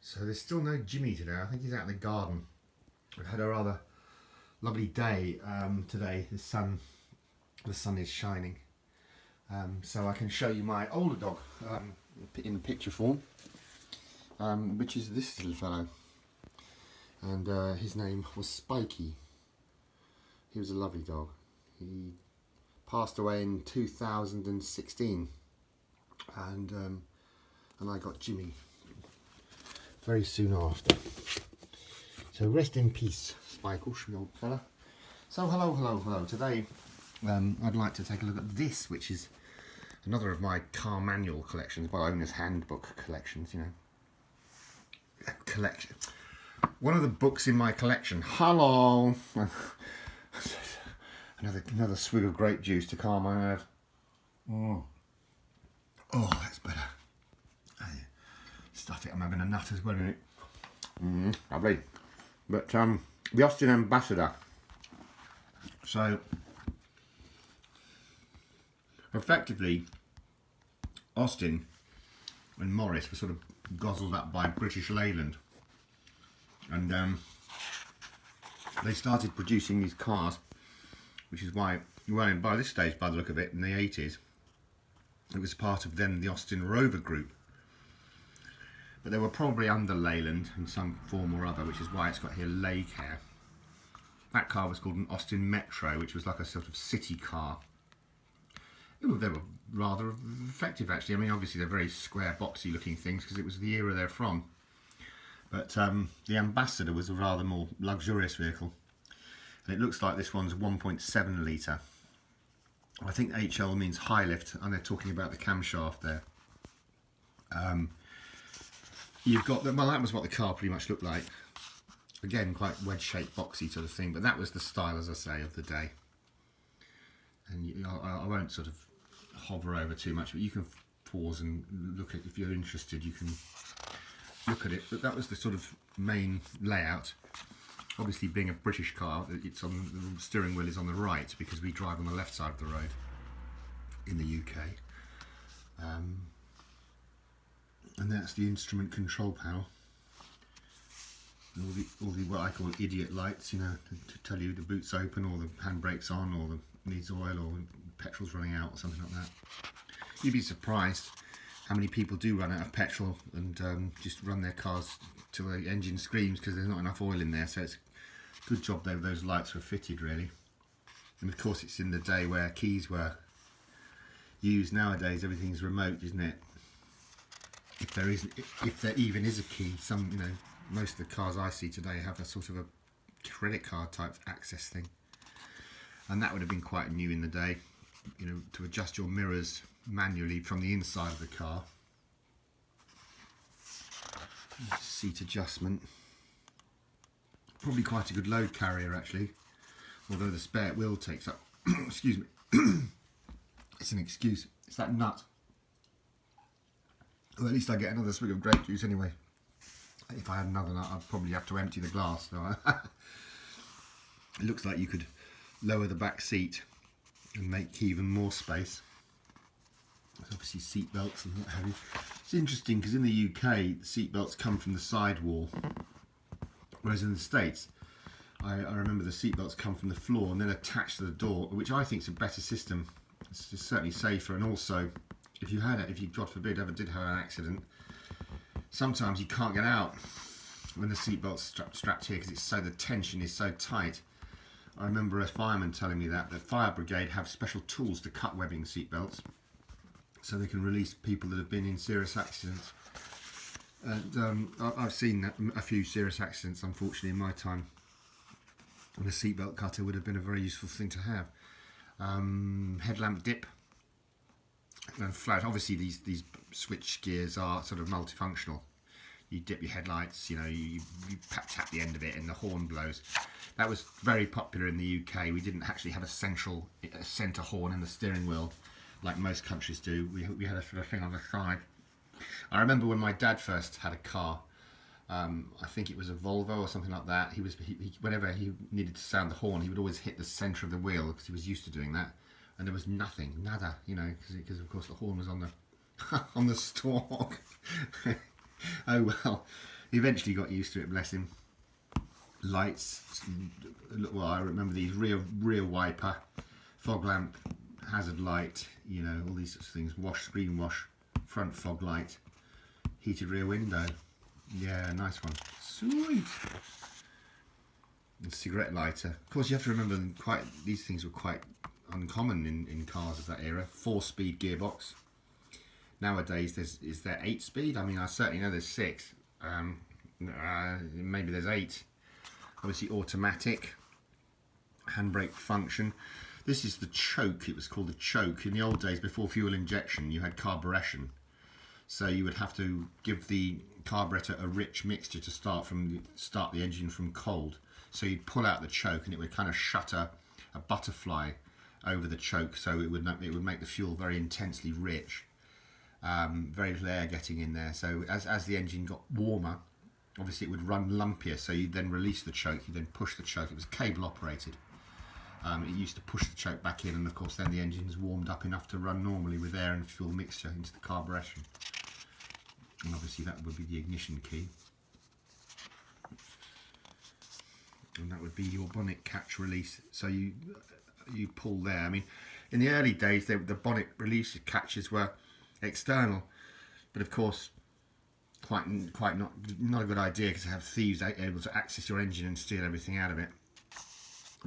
So there's still no Jimmy today. I think he's out in the garden. We've had a rather lovely day today. The sun is shining. So I can show you my older dog in the picture form, which is this little fellow. And his name was Spiky. He was a lovely dog. He passed away in 2016, and I got Jimmy very soon after. So rest in peace, Spikush, my old fella. So hello. Today I'd like to take a look at this, which is another of my car manual collections, by owner's handbook collections, you know. Collection. One of the books in my collection. Hello. Another swig of grape juice to calm my nerves. Oh, that's better. Stuff it, I'm having a nut as well in it. Lovely. But the Austin Ambassador. So effectively, Austin and Morris were sort of guzzled up by British Leyland, and they started producing these cars, which is why, well, by this stage, by the look of it, in the 80s, it was part of then the Austin Rover Group. But they were probably under Leyland in some form or other, which is why it's got here Lay Care. That car was called an Austin Metro, which was like a sort of city car. They were rather effective, actually. I mean, obviously they're very square, boxy looking things because it was the era they're from. But the Ambassador was a rather more luxurious vehicle. And it looks like this one's 1.7 litre. I think HL means high lift, and they're talking about the camshaft there. You've got the, well, that was what the car pretty much looked like. Again, quite wedge-shaped, boxy sort of thing, but that was the style, as I say, of the day. And I won't sort of hover over too much, but you can pause and look at, if you're interested, you can look at it. But that was the sort of main layout. Obviously, being a British car, it's on the steering wheel is on the right because we drive on the left side of the road in the UK. And that's the instrument control panel. All the what I call idiot lights, you know, to tell you the boot's open, or the handbrake's on, or the needs oil, or petrol's running out, or something like that. You'd be surprised how many people do run out of petrol and just run their cars till the engine screams because there's not enough oil in there. So it's a good job that those lights were fitted, really. And of course, it's in the day where keys were used. Nowadays, everything's remote, isn't it? If there even is a key, you know, most of the cars I see today have a sort of a credit card type access thing, and that would have been quite new in the day, you know, to adjust your mirrors manually from the inside of the car. Seat adjustment, probably quite a good load carrier actually, although the spare wheel takes up excuse me, it's an excuse, it's that nut. Well, at least I get another swig of grape juice anyway. If I had another nut, I'd probably have to empty the glass. So it looks like you could lower the back seat and make even more space. There's obviously seat belts and what have you. It's interesting because in the UK, seat belts come from the sidewall, whereas in the States, I remember the seat belts come from the floor and then attached to the door, which I think is a better system. It's certainly safer, and also, if you God forbid ever did have an accident, sometimes you can't get out when the seatbelt's strapped here because the tension is so tight. I remember a fireman telling me that the fire brigade have special tools to cut webbing seatbelts so they can release people that have been in serious accidents. And I've seen a few serious accidents, unfortunately, in my time. And a seatbelt cutter would have been a very useful thing to have. Headlamp dip. And flash. Obviously, these switch gears are sort of multifunctional. You dip your headlights, you know, you tap the end of it, and the horn blows. That was very popular in the UK. We didn't actually have a centre horn in the steering wheel like most countries do. We had a sort of thing on the side. I remember when my dad first had a car. I think it was a Volvo or something like that. Whenever he needed to sound the horn, he would always hit the centre of the wheel because he was used to doing that. And there was nada, you know, because of course the horn was on the on the stalk. Oh well, He eventually got used to it, bless him. Lights, well, I remember these rear wiper, fog lamp, hazard light, you know, all these sorts of things. Screen wash, front fog light, heated rear window. Yeah, nice one. Sweet. And cigarette lighter. Of course, you have to remember these things were quite uncommon in cars of that era. 4-speed gearbox. Nowadays, is there 8-speed? I mean, I certainly know there's 6. Maybe there's 8. Obviously, automatic. Handbrake function. This is the choke. It was called the choke. In the old days, before fuel injection, you had carburation. So you would have to give the carburetor a rich mixture to start the engine from cold. So you'd pull out the choke, and it would kind of shut a butterfly over the choke, so it would make the fuel very intensely rich. Very little air getting in there. So as the engine got warmer, obviously it would run lumpier. So you then release the choke, you then push the choke. It was cable operated. It used to push the choke back in, and of course then the engine's warmed up enough to run normally with air and fuel mixture into the carburation. And obviously that would be the ignition key. And that would be your bonnet catch release. So you pull there. I mean, in the early days, the bonnet release catches were external, but of course, quite not a good idea, because they have thieves able to access your engine and steal everything out of it.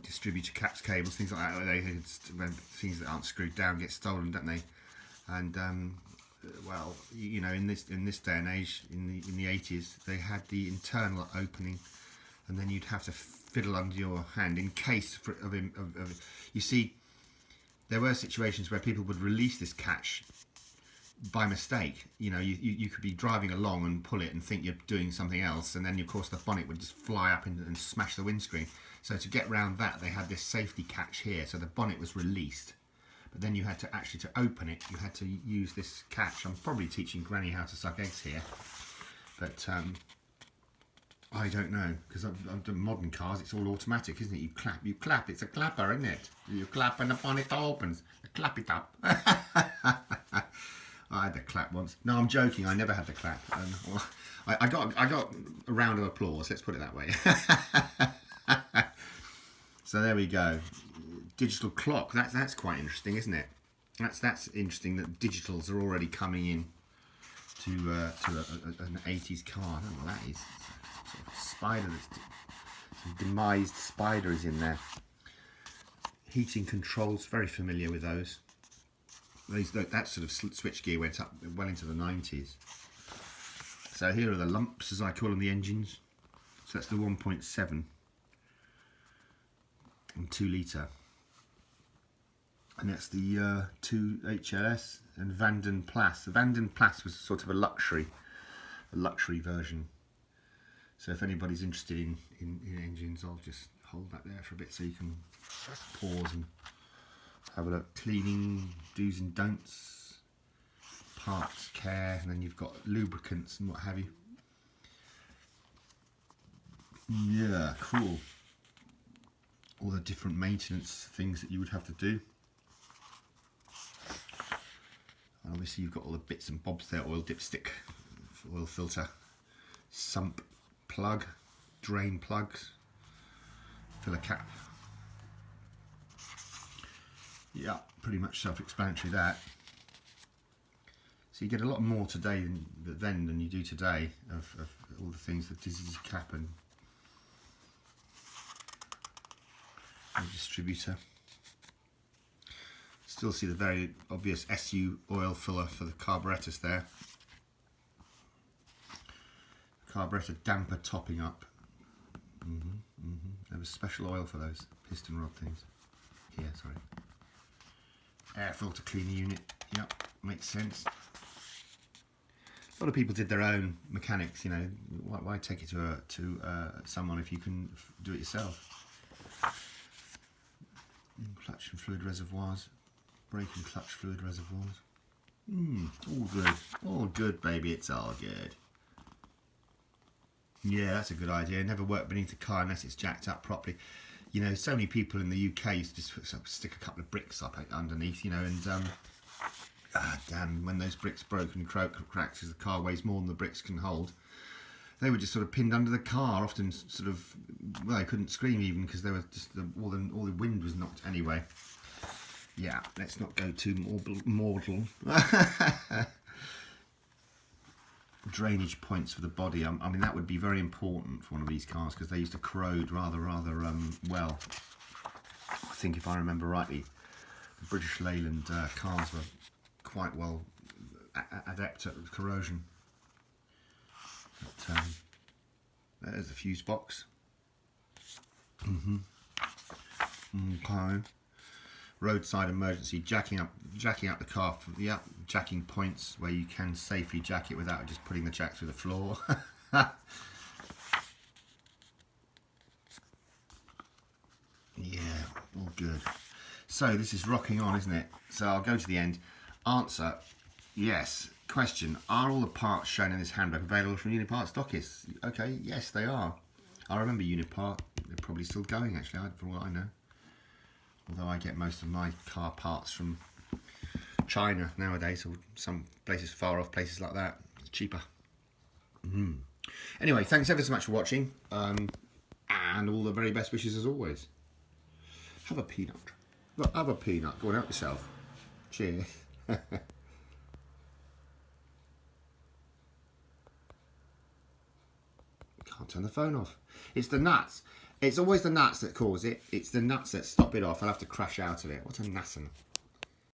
Distributor caps, cables, things like that. When things that aren't screwed down get stolen, don't they? And well, you know, in this day and age, in the 80s, they had the internal opening, and then you'd have to fiddle under your hand in case of you see, there were situations where people would release this catch by mistake. You know, you could be driving along and pull it and think you're doing something else, and then of course the bonnet would just fly up and smash the windscreen. So to get around that, they had this safety catch here, so the bonnet was released, but then you had to to open it, you had to use this catch. I'm probably teaching Granny how to suck eggs here, but I don't know, because I've done modern cars, it's all automatic, isn't it? You clap, it's a clapper, isn't it? You clap and the bonnet opens. Clap it up. I had the clap once. No, I'm joking, I never had the clap. I got a round of applause, let's put it that way. So there we go. Digital clock, that's quite interesting, isn't it? That's interesting that digitals are already coming in to an 80s car. I don't know what that is. Sort of spider, some demised spider is in there. Heating controls, very familiar with those. That sort of switch gear went up well into the 90s. So here are the lumps, as I call them, the engines. So that's the 1.7 and 2 litre, and that's the 2 HLS and Vanden Plas. The Vanden Plas was sort of a luxury version. So if anybody's interested in engines, I'll just hold that there for a bit so you can pause and have a look. Cleaning, do's and don'ts, parts, care, and then you've got lubricants and what have you. Yeah, cool. All the different maintenance things that you would have to do. And obviously you've got all the bits and bobs there: oil dipstick, oil filter, sump plug, drain plugs, filler cap. Yeah, pretty much self-explanatory that. So you get a lot more today than you do today of all the things, the disease cap and distributor. Still see the very obvious SU oil filler for the carburetors there. Carburetor damper topping up. There was special oil for those piston rod things. Here, sorry. Air filter cleaner unit. Yep, makes sense. A lot of people did their own mechanics. You know, why take it to someone if you can do it yourself? Clutch and fluid reservoirs, brake and clutch fluid reservoirs. All good, baby. It's all good. Yeah, that's a good idea. Never work beneath a car unless it's jacked up properly. You know, so many people in the UK used to just stick a couple of bricks up underneath, you know, and damn, when those bricks broke and cracked because the car weighs more than the bricks can hold, they were just sort of pinned under the car, often sort of, well, they couldn't scream even because they were just, all the wind was knocked. Anyway, yeah, let's not go too mortal. Drainage points for the body. I mean, that would be very important for one of these cars because they used to corrode rather well. I think if I remember rightly, the British Leyland cars were quite well adept at corrosion. But, there's the fuse box. Okay. Roadside emergency, jacking up the car. Yeah, jacking points where you can safely jack it without just putting the jack through the floor. Yeah, all good. So this is rocking on, isn't it? So I'll go to the end. Answer, yes. Question, are all the parts shown in this handbook available from Unipart stockists? Okay, yes they are. I remember Unipart, they're probably still going actually, for all I know. Although I get most of my car parts from China nowadays, or some places far off, places like that. It's cheaper. Anyway, thanks ever so much for watching, and all the very best wishes as always. Have a peanut. Look, have a peanut. Go and help yourself. Cheers. Can't turn the phone off. It's the nuts. It's always the nuts that cause it. It's the nuts that stop it off. I'll have to crash out of it. What a nasson.